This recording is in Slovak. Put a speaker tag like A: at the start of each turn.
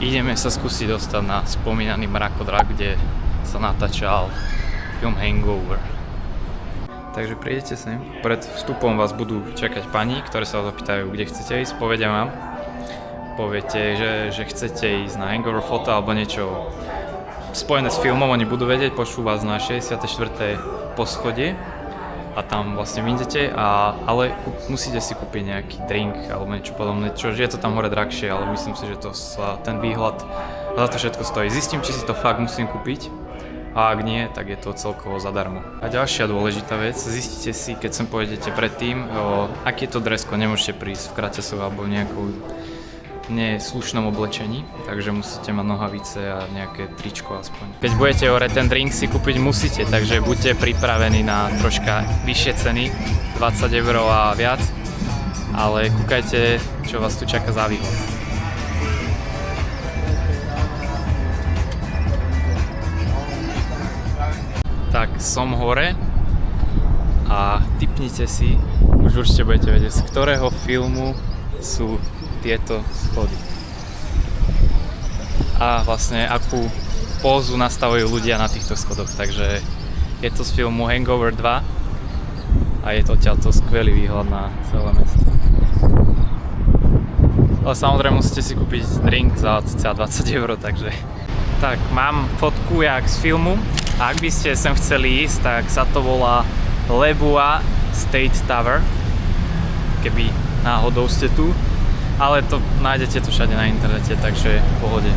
A: ideme sa skúsiť dostať na spomínaný mrakodrak, kde sa natáčal film Hangover. Takže prídete sem, pred vstupom vás budú čakať pani, ktoré sa vás opýtajú, kde chcete ísť, povedia vám. Poviete, že chcete ísť na Hangover foto alebo niečo spojené s filmom, oni budú vedieť, pošlú vás na 64. poschodie a tam vlastne vyjdete, ale musíte si kúpiť nejaký drink alebo niečo podobné, čo je to tam hore drahšie, ale myslím si, že to sa ten výhľad za to všetko stojí. Zistím, či si to fakt musím kúpiť a ak nie, tak je to celkovo zadarmo. A ďalšia dôležitá vec, zistite si, keď sem pôjdete predtým, aký je to dresko, nemôžete prísť v kraťasoch alebo v nejakom neslušnom oblečení, takže musíte mať nohavice a nejaké tričko aspoň. Keď budete hore ten drink si kúpiť musíte, takže buďte pripravení na troška vyššie ceny, 20 € a viac, ale kúkajte, čo vás tu čaká za výhod. Tak som hore a tipnite si, už určite budete vedieť, z ktorého filmu sú tieto schody. A vlastne akú pózu nastavujú ľudia na týchto schodoch, takže je to z filmu Hangover 2 a je to odtiaľto skvelý výhľad na celé mesto. Ale samozrejme musíte si kúpiť drink za 20 €, takže... Tak, mám fotku jak z filmu. A ak by ste sem chceli ísť, tak sa to volá Lebua State Tower, keby náhodou ste tu, ale to nájdete tu všade na internete, takže v pohode.